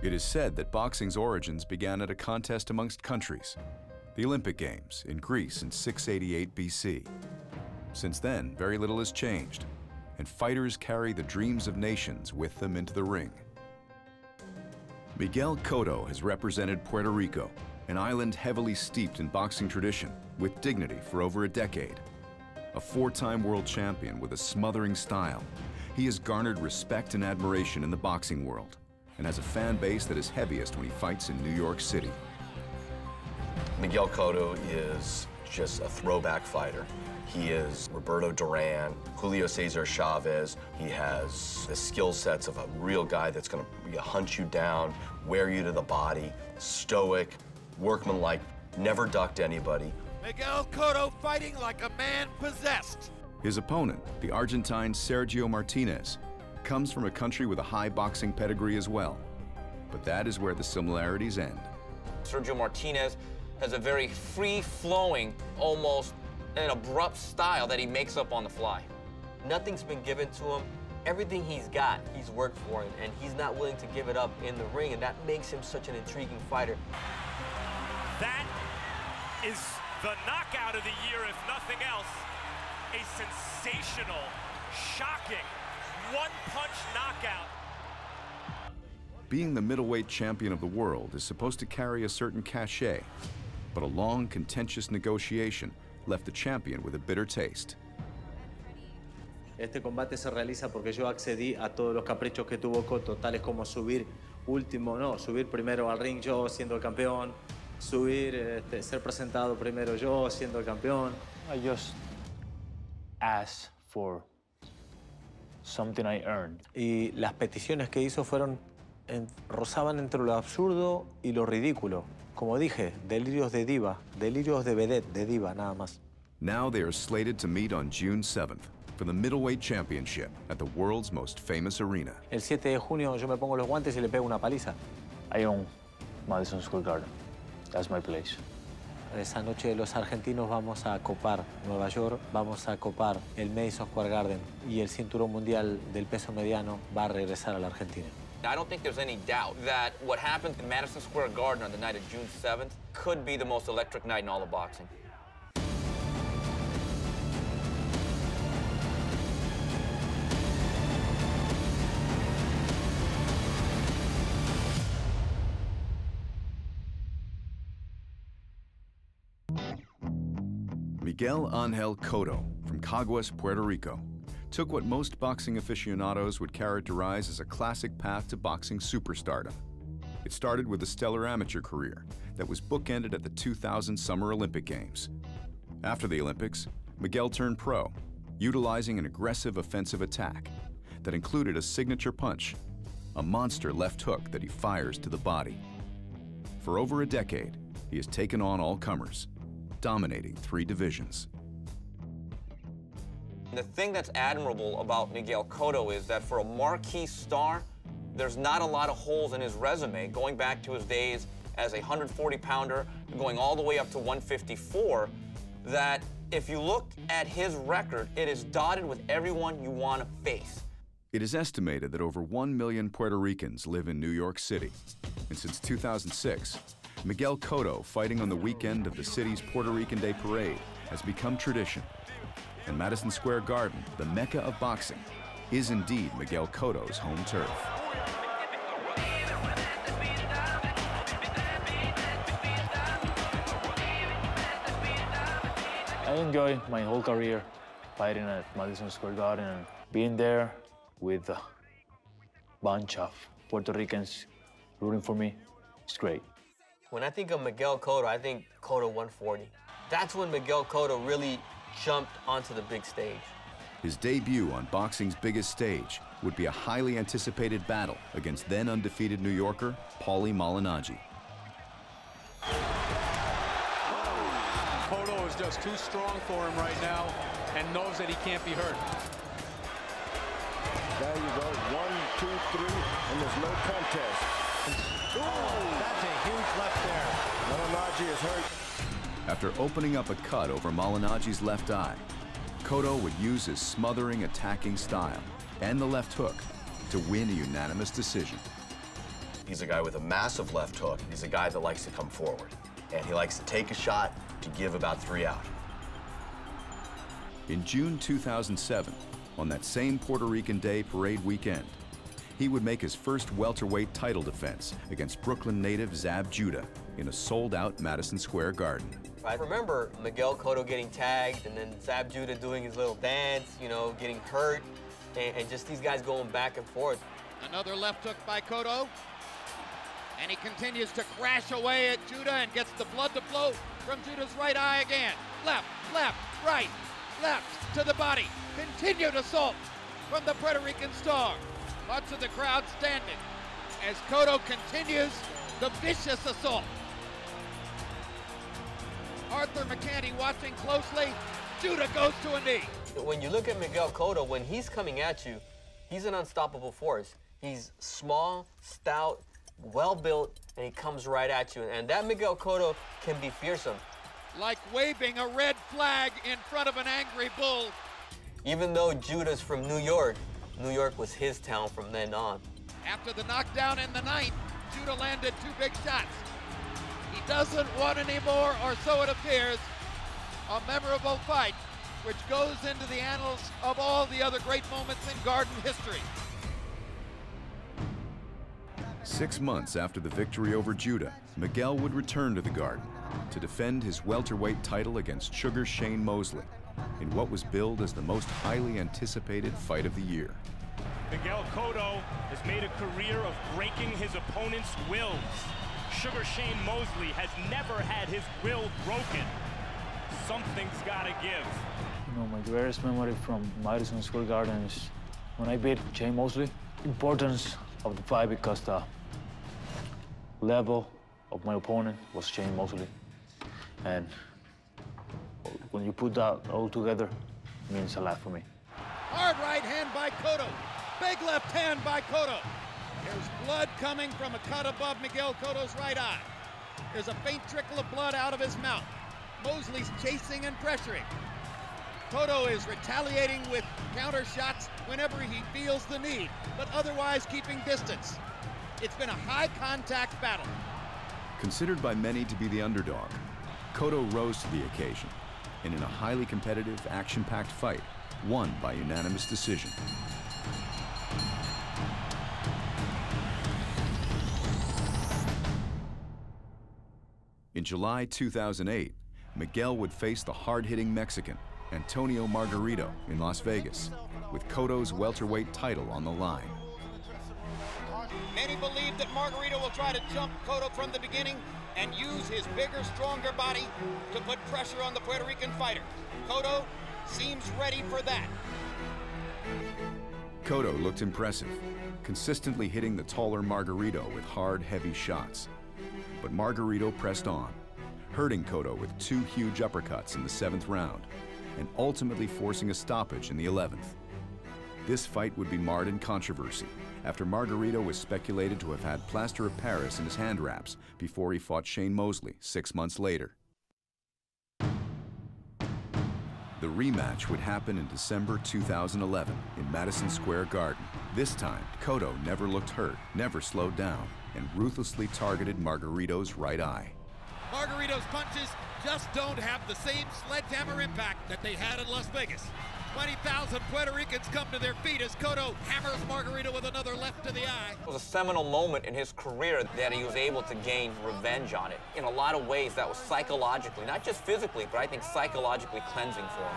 It is said that boxing's origins began at a contest amongst countries, the Olympic Games in Greece in 688 BC. Since then, very little has changed, and fighters carry the dreams of nations with them into the ring. Miguel Cotto has represented Puerto Rico, an island heavily steeped in boxing tradition, with dignity for over a decade. A four-time world champion with a smothering style, he has garnered respect and admiration in the boxing world, and has a fan base that is heaviest when he fights in New York City. Miguel Cotto is just a throwback fighter. He is Roberto Duran, Julio Cesar Chavez. He has the skill sets of a real guy that's going to hunt you down, wear you to the body, stoic, workmanlike, never ducked anybody. Miguel Cotto fighting like a man possessed. His opponent, the Argentine Sergio Martinez, comes from a country with a high boxing pedigree as well. But that is where the similarities end. Sergio Martinez has a very free-flowing, almost an abrupt style that he makes up on the fly. Nothing's been given to him. Everything he's got, he's worked for him, and he's not willing to give it up in the ring, and that makes him such an intriguing fighter. That is the knockout of the year, if nothing else. A sensational, shocking, one-punch knockout. Being the middleweight champion of the world is supposed to carry a certain cachet, but a long, contentious negotiation left the champion with a bitter taste. Este combate se realiza porque yo accedí a todos los caprichos que tuvo Cotto, tales como subir primero al ring yo siendo el campeón, ser presentado primero yo siendo el campeón. I just asked for something I earned. Y las peticiones que hizo rozaban entre lo absurdo y lo ridículo. Como dije, delirios de diva, delirios de vedette, de diva, nada más. Now they are slated to meet on June 7th for the middleweight championship at the world's most famous arena. El 7 de junio yo me pongo los guantes y le pego una paliza. I own Madison Square Garden. That's my place. Esa noche los argentinos vamos a copar Nueva York, vamos a copar el Madison Square Garden y el cinturón mundial del peso mediano va a regresar a la Argentina. I don't think there's any doubt that what happened in Madison Square Garden on the night of June 7th could be the most electric night in all of boxing. Miguel Ángel Cotto from Caguas, Puerto Rico, took what most boxing aficionados would characterize as a classic path to boxing superstardom. It started with a stellar amateur career that was bookended at the 2000 Summer Olympic Games. After the Olympics, Miguel turned pro, utilizing an aggressive offensive attack that included a signature punch, a monster left hook that he fires to the body. For over a decade, he has taken on all comers, dominating 3 divisions. The thing that's admirable about Miguel Cotto is that for a marquee star, there's not a lot of holes in his resume, going back to his days as a 140-pounder, going all the way up to 154, that if you look at his record, it is dotted with everyone you want to face. It is estimated that over 1 million Puerto Ricans live in New York City, and since 2006, Miguel Cotto fighting on the weekend of the city's Puerto Rican Day Parade has become tradition. And Madison Square Garden, the mecca of boxing, is indeed Miguel Cotto's home turf. I enjoy my whole career fighting at Madison Square Garden and being there with a bunch of Puerto Ricans rooting for me. It's great. When I think of Miguel Cotto, I think Cotto 140. That's when Miguel Cotto really jumped onto the big stage. His debut on boxing's biggest stage would be a highly anticipated battle against then undefeated New Yorker, Paulie Malignaggi. Cotto is just too strong for him right now and knows that he can't be hurt. There you go, 1, 2, 3, and there's no contest. Oh, that's a huge left there. Malignaggi is hurt. After opening up a cut over Malignaggi's left eye, Cotto would use his smothering attacking style and the left hook to win a unanimous decision. He's a guy with a massive left hook. He's a guy that likes to come forward. And he likes to take a shot to give about 3 out. In June 2007, on that same Puerto Rican Day parade weekend, he would make his first welterweight title defense against Brooklyn native Zab Judah in a sold-out Madison Square Garden. I remember Miguel Cotto getting tagged and then Zab Judah doing his little dance, you know, getting hurt, and just these guys going back and forth. Another left hook by Cotto. And he continues to crash away at Judah and gets the blood to flow from Judah's right eye again. Left, left, right, left to the body. Continued assault from the Puerto Rican star. Lots of the crowd standing as Cotto continues the vicious assault. Arthur McCanty watching closely. Judah goes to a knee. When you look at Miguel Cotto, when he's coming at you, he's an unstoppable force. He's small, stout, well-built, and he comes right at you. And that Miguel Cotto can be fearsome. Like waving a red flag in front of an angry bull. Even though Judah's from New York was his town from then on. After the knockdown in the ninth, Judah landed 2 big shots. He doesn't want any more, or so it appears. A memorable fight, which goes into the annals of all the other great moments in Garden history. 6 months after the victory over Judah, Miguel would return to the Garden to defend his welterweight title against Sugar Shane Mosley in what was billed as the most highly anticipated fight of the year. Miguel Cotto has made a career of breaking his opponent's wills. Sugar Shane Mosley has never had his will broken. Something's gotta give. You know, my greatest memory from Madison Square Garden is when I beat Shane Mosley. Importance of the fight because the level of my opponent was Shane Mosley. And when you put that all together, it means a lot for me. Hard right hand by Cotto. Big left hand by Cotto. There's blood coming from a cut above Miguel Cotto's right eye. There's a faint trickle of blood out of his mouth. Mosley's chasing and pressuring. Cotto is retaliating with counter shots whenever he feels the need, but otherwise keeping distance. It's been a high contact battle. Considered by many to be the underdog, Cotto rose to the occasion and in a highly competitive, action-packed fight, won by unanimous decision. In July 2008, Miguel would face the hard-hitting Mexican, Antonio Margarito, in Las Vegas, with Cotto's welterweight title on the line. Many believe that Margarito will try to jump Cotto from the beginning and use his bigger, stronger body to put pressure on the Puerto Rican fighter. Cotto seems ready for that. Cotto looked impressive, consistently hitting the taller Margarito with hard, heavy shots. But Margarito pressed on, hurting Cotto with 2 huge uppercuts in the 7th round, and ultimately forcing a stoppage in the 11th. This fight would be marred in controversy after Margarito was speculated to have had plaster of Paris in his hand wraps before he fought Shane Mosley 6 months later. The rematch would happen in December 2011 in Madison Square Garden. This time, Cotto never looked hurt, never slowed down, and ruthlessly targeted Margarito's right eye. Margarito's punches just don't have the same sledgehammer impact that they had in Las Vegas. 20,000 Puerto Ricans come to their feet as Cotto hammers Margarito with another left to the eye. It was a seminal moment in his career that he was able to gain revenge on it. In a lot of ways, that was psychologically, not just physically, but I think psychologically cleansing for him.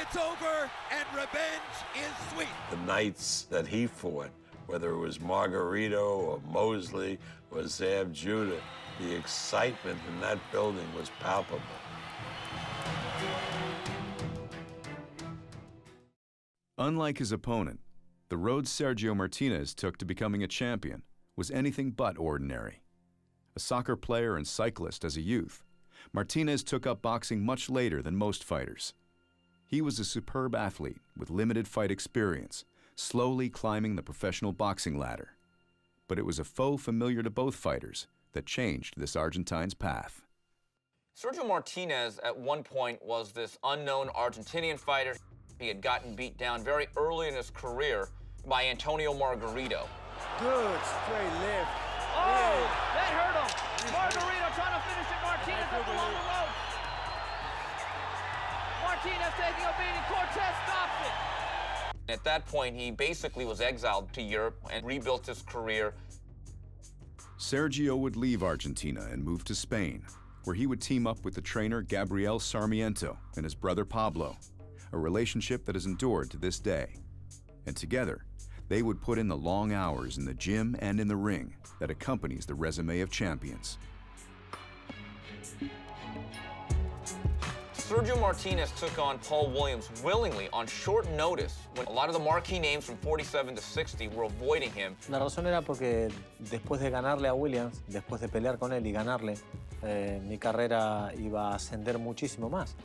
It's over, and revenge is sweet. The nights that he fought, whether it was Margarito or Mosley or Zab Judah, the excitement in that building was palpable. Unlike his opponent, the road Sergio Martinez took to becoming a champion was anything but ordinary. A soccer player and cyclist as a youth, Martinez took up boxing much later than most fighters. He was a superb athlete with limited fight experience, slowly climbing the professional boxing ladder. But it was a foe familiar to both fighters that changed this Argentine's path. Sergio Martinez at one point was this unknown Argentinian fighter. He had gotten beat down very early in his career by Antonio Margarito. Good straight left. At that point, he basically was exiled to Europe and rebuilt his career. Sergio would leave Argentina and move to Spain, where he would team up with the trainer Gabriel Sarmiento and his brother Pablo, a relationship that has endured to this day. And together, they would put in the long hours in the gym and in the ring that accompanies the resume of champions. Sergio Martinez took on Paul Williams willingly on short notice when a lot of the marquee names from 47 to 60 were avoiding him. La razón era porque después de ganarle a Williams, después de pelear con él y ganarle, mi carrera iba a ascender muchísimo más.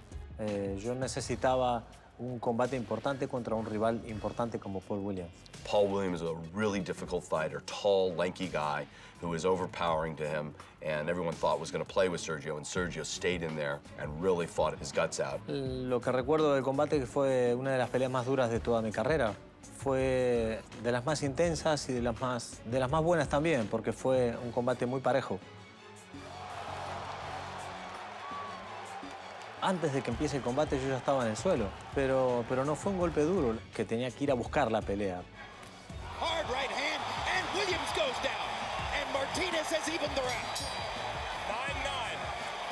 Yo necesitaba un combate importante contra un rival importante como Paul Williams. Paul Williams is a really difficult fighter, tall, lanky guy who was overpowering to him, and everyone thought was going to play with Sergio, and Sergio stayed in there and really fought his guts out. Lo que recuerdo del combate que fue una de las peleas más duras de toda mi carrera. Fue de las más intensas y de las más buenas también, porque fue un combate muy parejo. Antes de que empiece el combate yo ya estaba en el suelo, pero no fue un golpe duro, que tenía que ir a buscar la pelea. Hard right hand, and Williams goes down. And Martinez has evened the round.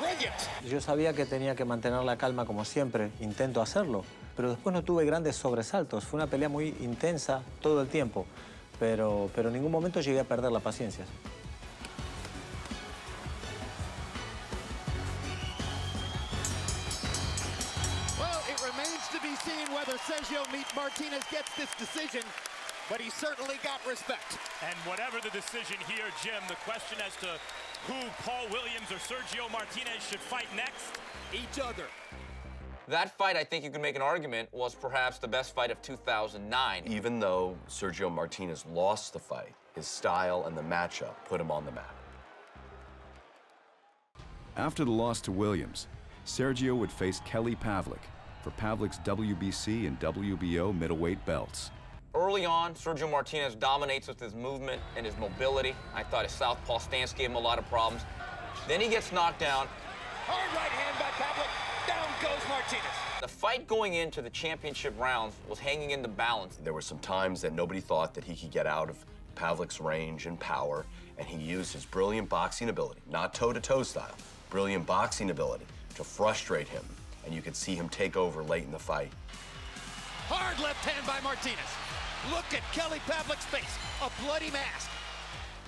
9-9. Brilliant. Yo sabía que tenía que mantener la calma como siempre, intento hacerlo, pero después no tuve grandes sobresaltos. Fue una pelea muy intensa todo el tiempo, pero en ningún momento llegué a perder la paciencia. Whether Sergio Martinez gets this decision, but he certainly got respect. And whatever the decision here, Jim, the question as to who, Paul Williams or Sergio Martinez, should fight next? Each other. That fight, I think you could make an argument, was perhaps the best fight of 2009. Even though Sergio Martinez lost the fight, his style and the matchup put him on the map. After the loss to Williams, Sergio would face Kelly Pavlik for Pavlik's WBC and WBO middleweight belts. Early on, Sergio Martinez dominates with his movement and his mobility. I thought his southpaw stance gave him a lot of problems. Then he gets knocked down. Hard right hand by Pavlik. Down goes Martinez. The fight going into the championship rounds was hanging in the balance. There were some times that nobody thought that he could get out of Pavlik's range and power, and he used his brilliant boxing ability, not toe-to-toe style, brilliant boxing ability to frustrate him. And you could see him take over late in the fight. Hard left hand by Martinez. Look at Kelly Pavlik's face, a bloody mask.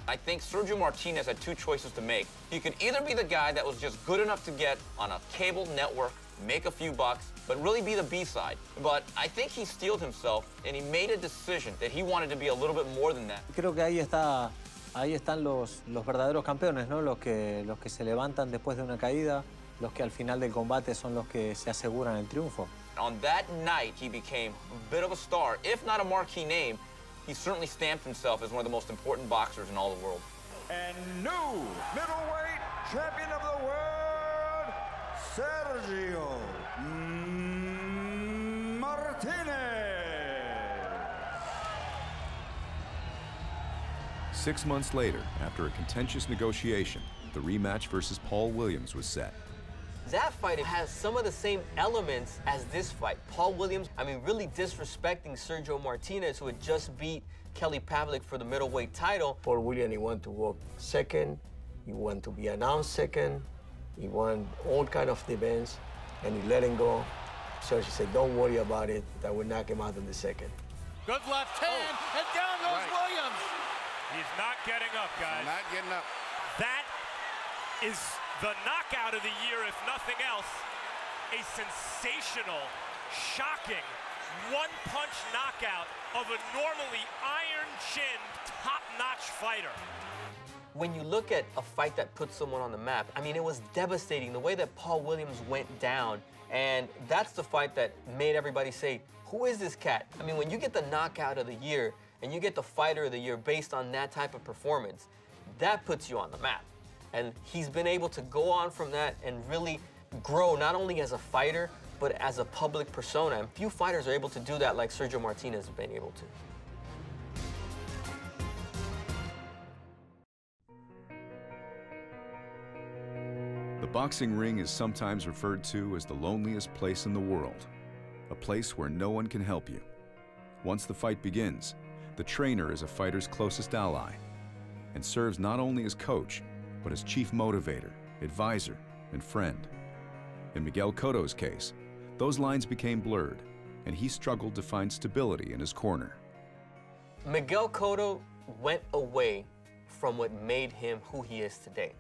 I think Sergio Martinez had two choices to make. He could either be the guy that was just good enough to get on a cable network, make a few bucks, but really be the B-side. But I think he steeled himself, and he made a decision that he wanted to be a little bit more than that. Creo que ahí están los verdaderos campeones, ¿no? Los que se levantan después de una caída, los que al final del combate son los que se aseguran el triunfo. On that night, he became a bit of a star. If not a marquee name, he certainly stamped himself as one of the most important boxers in all the world. And new middleweight champion of the world, Sergio Martinez. 6 months later, after a contentious negotiation, the rematch versus Paul Williams was set. That fight has some of the same elements as this fight. Paul Williams, really disrespecting Sergio Martinez, who had just beat Kelly Pavlik for the middleweight title. Paul Williams, he wanted to walk second, he wanted to be announced second, he won all kind of events, and he let him go. Sergio said, don't worry about it, that will knock him out in the second. Good left hand, and down goes Williams. He's not getting up, guys. Not getting up. That is the knockout of the year, if nothing else. A sensational, shocking, one-punch knockout of a normally iron-chinned, top-notch fighter. When you look at a fight that puts someone on the map, it was devastating the way that Paul Williams went down. And that's the fight that made everybody say, who is this cat? When you get the knockout of the year and you get the fighter of the year based on that type of performance, that puts you on the map. And he's been able to go on from that and really grow, not only as a fighter, but as a public persona. And few fighters are able to do that like Sergio Martinez has been able to. The boxing ring is sometimes referred to as the loneliest place in the world, a place where no one can help you, Once the fight begins, the trainer is a fighter's closest ally and serves not only as coach, but as chief motivator, advisor, and friend. In Miguel Cotto's case, those lines became blurred, and he struggled to find stability in his corner. Miguel Cotto went away from what made him who he is today.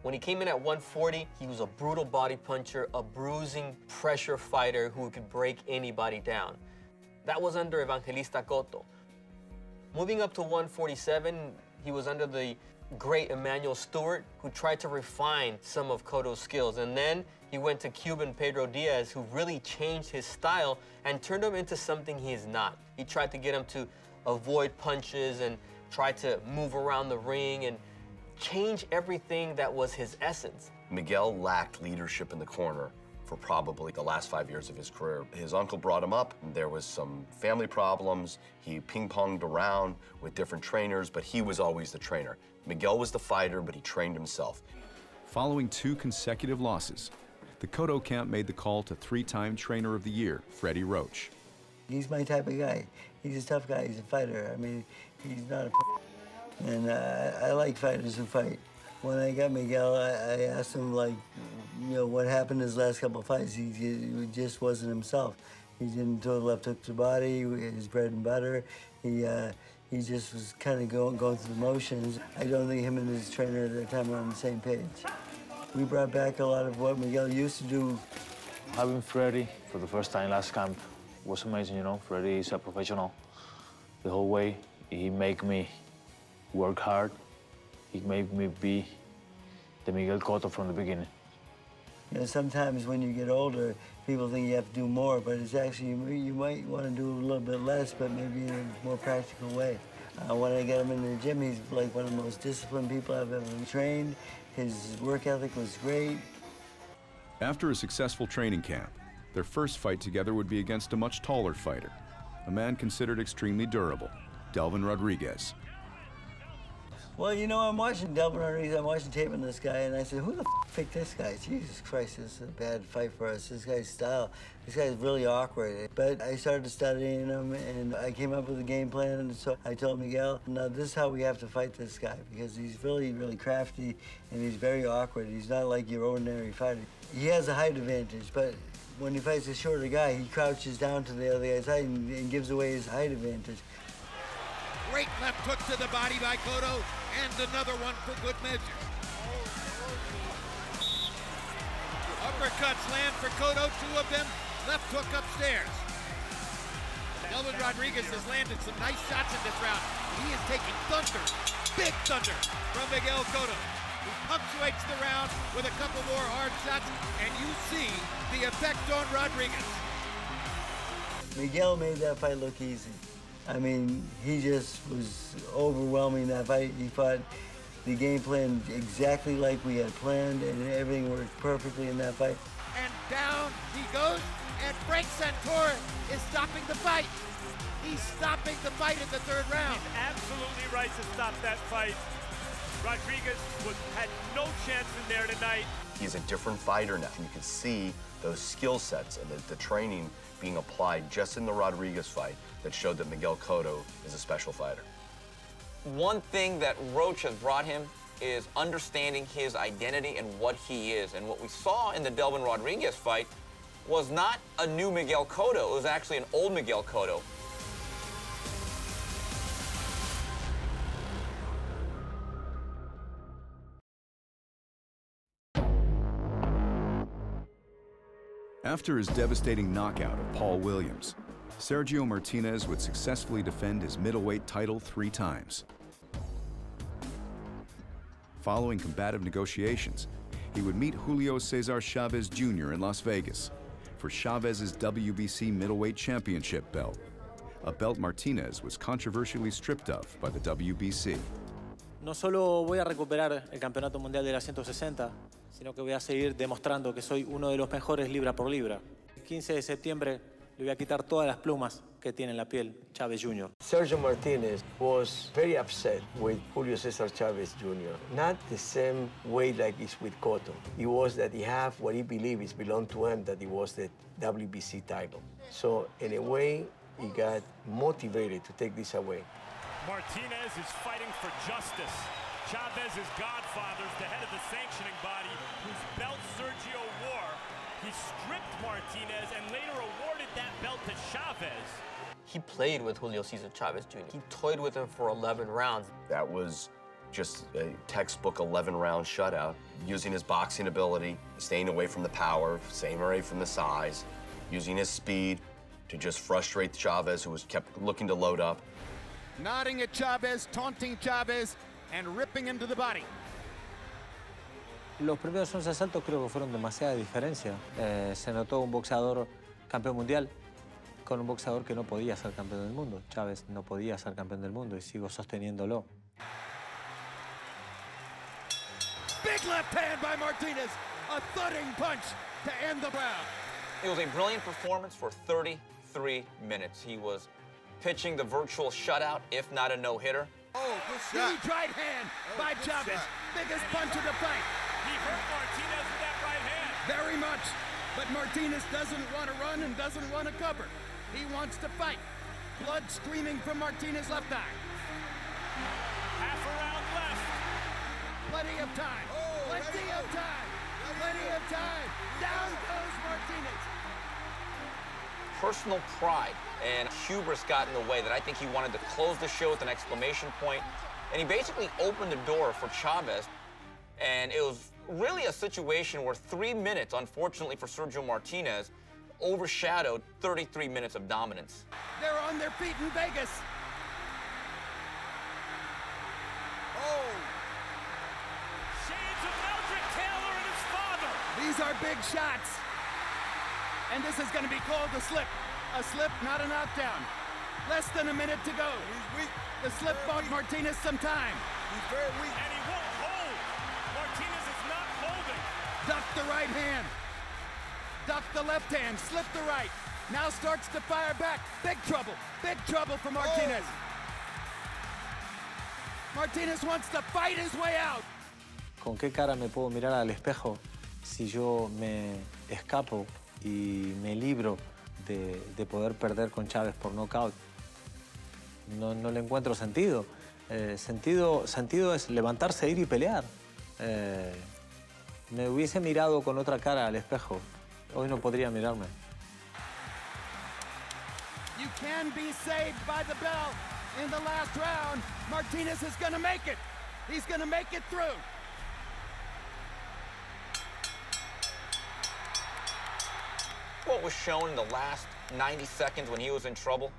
When he came in at 140, he was a brutal body puncher, a bruising pressure fighter who could break anybody down. That was under Evangelista Cotto. Moving up to 147, he was under the great Emmanuel Stewart, who tried to refine some of Cotto's skills. And then he went to Cuban Pedro Diaz, who really changed his style and turned him into something he is not. He tried to get him to avoid punches and try to move around the ring and change everything that was his essence. Miguel lacked leadership in the corner for probably the last 5 years of his career. His uncle brought him up. There was some family problems. He ping-ponged around with different trainers, but he was always the trainer. Miguel was the fighter, but he trained himself. Following 2 consecutive losses, the Cotto camp made the call to 3-time Trainer of the Year, Freddie Roach. He's my type of guy. He's a tough guy. He's a fighter. I mean, he's not a and I like fighters who fight. When I got Miguel, I asked him, like, you know, what happened his last couple of fights. He just wasn't himself. He didn't throw the left hook to the body, his bread and butter. He just was kind of going through the motions. I don't think him and his trainer at that time were on the same page. We brought back a lot of what Miguel used to do. Having Freddie for the first time last camp was amazing, you know. Freddie is a professional the whole way. He made me work hard. He made me be the Miguel Cotto from the beginning. You know, sometimes when you get older, people think you have to do more, but it's actually, you might want to do a little bit less, but maybe in a more practical way. When I got him in the gym, he's like one of the most disciplined people I've ever trained. His work ethic was great. After a successful training camp, their first fight together would be against a much taller fighter, a man considered extremely durable, Delvin Rodriguez. Well, you know, I'm watching Delvin Martinez, I'm watching tape on this guy, and I said, who the picked this guy? Jesus Christ, this is a bad fight for us. This guy's style, this guy's really awkward. But I started studying him, and I came up with a game plan, and so I told Miguel, now this is how we have to fight this guy, because he's really, really crafty, and he's very awkward. He's not like your ordinary fighter. He has a height advantage, but when he fights a shorter guy, he crouches down to the other guy's height and gives away his height advantage. Great left hook to the body by Cotto, and another one for good measure. Uppercuts land for Cotto, 2 of them, left hook upstairs. Delvin Rodriguez has landed some nice shots in this round. He is taking thunder, big thunder, from Miguel Cotto, who punctuates the round with a couple more hard shots, and you see the effect on Rodriguez. Miguel made that fight look easy. I mean, he just was overwhelming that fight. He fought the game plan exactly like we had planned, and everything worked perfectly in that fight. And down he goes, and Frank Santoro is stopping the fight. He's stopping the fight in the 3rd round. He's absolutely right to stop that fight. Rodriguez had no chance in there tonight. He's a different fighter now. You can see those skill sets and the training being applied just in the Rodriguez fight that showed that Miguel Cotto is a special fighter. One thing that Roach has brought him is understanding his identity and what he is. And what we saw in the Delvin Rodriguez fight was not a new Miguel Cotto. It was actually an old Miguel Cotto. After his devastating knockout of Paul Williams, Sergio Martinez would successfully defend his middleweight title 3 times. Following combative negotiations, he would meet Julio Cesar Chavez Jr. in Las Vegas for Chavez's WBC middleweight championship belt, a belt Martinez was controversially stripped of by the WBC. No solo voy a recuperar el campeonato mundial de las 160, sino que voy a seguir demostrando que soy uno de los mejores libra por libra. El 15 de septiembre le voy a quitar todas las plumas que tiene en la piel Chavez Jr. Sergio Martinez was very upset with Julio Cesar Chavez Jr. Not the same way like it's with Cotto. It was that he had what he believed is belonged to him, that it was the WBC title. So in a way, he got motivated to take this away. Martinez is fighting for justice. Chavez's godfather is the head of the sanctioning body whose belt Sergio wore. He stripped Martinez and later awarded that belt to Chavez. He played with Julio Cesar Chavez Jr. He toyed with him for 11 rounds. That was just a textbook 11-round shutout, using his boxing ability, staying away from the power, staying away from the size, using his speed to just frustrate Chavez, who was kept looking to load up. Nodding at Chavez, taunting Chavez, and ripping into the body. Los primeros 11 asaltos creo que fueron demasiada diferencia. Se notó un boxeador campeón mundial con un boxeador que no podía ser campeón del mundo. Chavez no podía ser campeón del mundo y sigo sosteniéndolo. Big left hand by Martinez. A thudding punch to end the round. It was a brilliant performance for 33 minutes. He was pitching the virtual shutout, if not a no-hitter. Oh, huge right hand by Chavez. Biggest punch of the fight. He hurt Martinez with that right hand. Very much. But Martinez doesn't want to run and doesn't want to cover. He wants to fight. Blood streaming from Martinez's left eye. Half a round left. Plenty of time. Plenty of time. Plenty of time. Down goes Martinez. Personal pride and hubris got in the way that I think he wanted to close the show with an exclamation point. And he basically opened the door for Chavez. And it was really a situation where 3 minutes, unfortunately for Sergio Martinez, overshadowed 33 minutes of dominance. They're on their feet in Vegas. Oh. Shades of Meldrick Taylor and his father. These are big shots. And this is going to be called a slip. A slip, not a knockdown. Less than a minute to go. He's weak. The slip bought Martinez some time. He's very weak. And he won't hold. Martinez is not holding. Duck the right hand. Duck the left hand. Slip the right. Now starts to fire back. Big trouble. Big trouble for Martinez. Martinez wants to fight his way out. ¿Con qué cara me puedo mirar al espejo si yo me escapo y me libro de poder perder con Chavez por nocaut? No le encuentro sentido. Sentido es levantarse, ir y pelear. Me hubiese mirado con otra cara al espejo. Hoy no podría mirarme. You can be saved by the bell in the last round. Martinez is going to make it. He's going to make it through. What was shown in the last 90 seconds when he was in trouble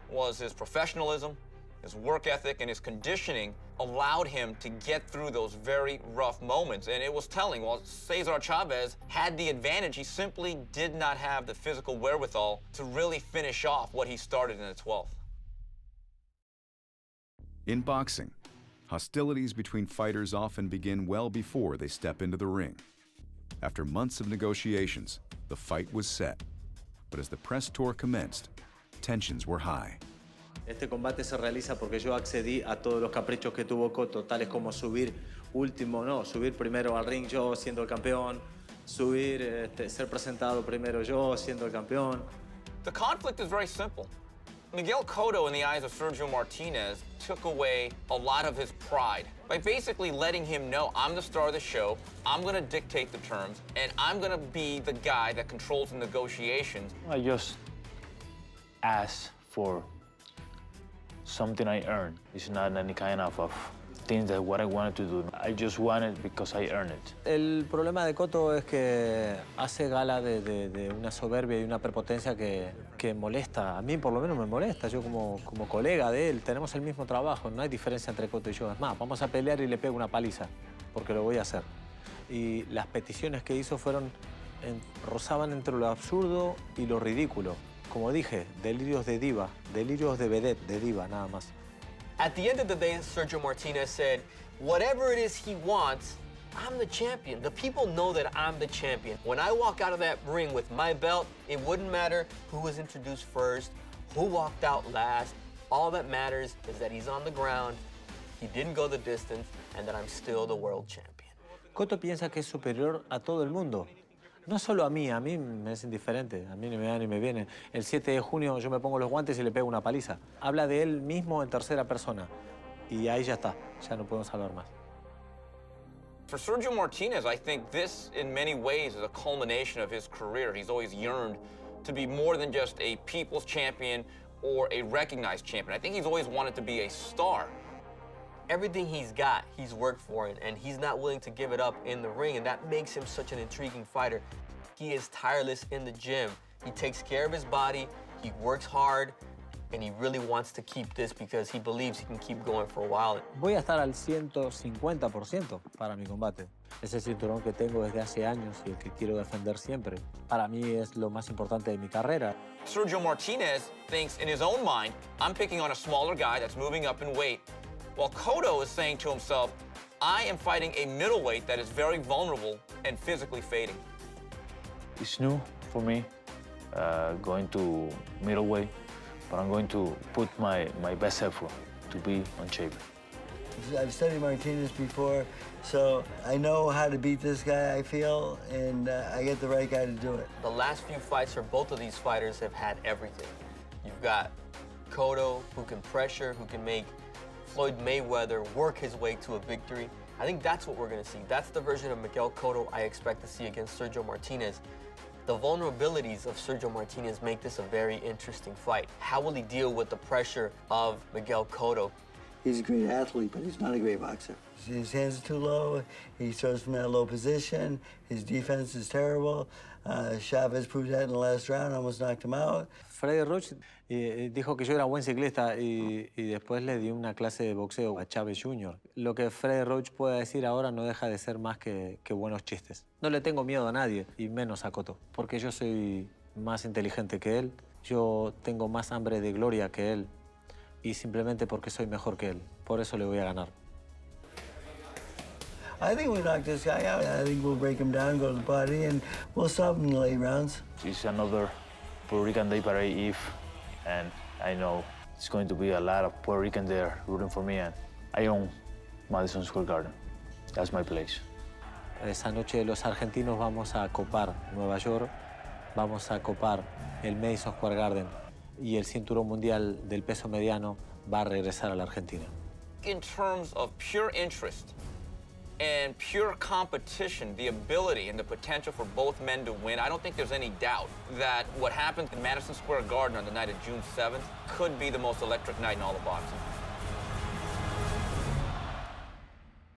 was his professionalism, his work ethic, and his conditioning allowed him to get through those very rough moments. And it was telling. While Cesar Chavez had the advantage, he simply did not have the physical wherewithal to really finish off what he started in the 12th. In boxing, hostilities between fighters often begin well before they step into the ring. After months of negotiations, the fight was set. But as the press tour commenced, tensions were high. Este combate se realiza porque yo accedí a todos los caprichos que tuvo Cotto, tales como subir primero al ring yo siendo el campeón, ser presentado primero yo siendo el campeón. The conflict is very simple. Miguel Cotto, in the eyes of Sergio Martinez, took away a lot of his pride by basically letting him know, I'm the star of the show, I'm going to dictate the terms, and I'm going to be the guy that controls the negotiations. I just asked for something I earned. It's not any kind of things that what I wanted to do. I just want it because I earned it. El problema de Cotto es que hace gala de una soberbia y una prepotencia que molesta. A mí por lo menos me molesta. Yo como colega de él, tenemos el mismo trabajo. No hay diferencia entre Cotto y yo. Es más, vamos a pelear y le pego una paliza, porque lo voy a hacer. Y las peticiones que hizo rozaban entre lo absurdo y lo ridículo. Como dije, delirios de diva, delirios de vedette, de diva, nada más. At the end of the day, Sergio Martinez said, whatever it is he wants, I'm the champion. The people know that I'm the champion. When I walk out of that ring with my belt, it wouldn't matter who was introduced first, who walked out last. All that matters is that he's on the ground, he didn't go the distance, and that I'm still the world champion. Cotto piensa que es superior a todo el mundo. No solo a mí me es indiferente, a mí ni me da ni me viene. El 7 de junio yo me pongo los guantes y le pego una paliza. Habla de él mismo en tercera persona. Y ahí ya está, ya no podemos hablar más. For Sergio Martinez, I think this, in many ways, is a culmination of his career. He's always yearned to be more than just a people's champion or a recognized champion. I think he's always wanted to be a star. Everything he's got, he's worked for it, and he's not willing to give it up in the ring, and that makes him such an intriguing fighter. He is tireless in the gym. He takes care of his body, he works hard, and he really wants to keep this because he believes he can keep going for a while. Voy a estar al 150% para mi combate. Ese cinturón que tengo desde hace años y el que quiero defender siempre. Para mí es lo más importante de mi carrera. Sergio Martinez thinks in his own mind, I'm picking on a smaller guy that's moving up in weight, while Cotto is saying to himself, I am fighting a middleweight that is very vulnerable and physically fading. It's new for me, going to middleweight, but I'm going to put my best effort to be on Chavez. I've studied Martinez before, so I know how to beat this guy, I feel, and I get the right guy to do it. The last few fights for both of these fighters have had everything. You've got Cotto, who can pressure, who can make Floyd Mayweather work his way to a victory. I think that's what we're going to see. That's the version of Miguel Cotto I expect to see against Sergio Martinez. The vulnerabilities of Sergio Martinez make this a very interesting fight. How will he deal with the pressure of Miguel Cotto? He's a great athlete, but he's not a great boxer. His hands are too low. He throws from that low position. His defense is terrible. Chavez proved that in the last round, almost knocked him out. Freddie Roach dijo que yo era buen ciclista y después le di una clase de boxeo a Chavez Jr. Lo que Freddie Roach pueda decir ahora no deja de ser más que buenos chistes. No le tengo miedo a nadie, y menos a Cotto, porque yo soy más inteligente que él, yo tengo más hambre de gloria que él, y simplemente porque soy mejor que él. Por eso le voy a ganar. I think we knock this guy out. I think we'll break him down, go to the body, and we'll stop him in the late rounds. It's another Puerto Rican Day Parade Eve, and I know it's going to be a lot of Puerto Rican there rooting for me, and I own Madison Square Garden. That's my place. Esa noche los argentinos vamos a copar Nueva York, vamos a copar el Madison Square Garden, y el cinturón mundial del peso mediano va a regresar a la Argentina. In terms of pure interest and pure competition, the ability and the potential for both men to win, I don't think there's any doubt that what happened in Madison Square Garden on the night of June 7th could be the most electric night in all of boxing.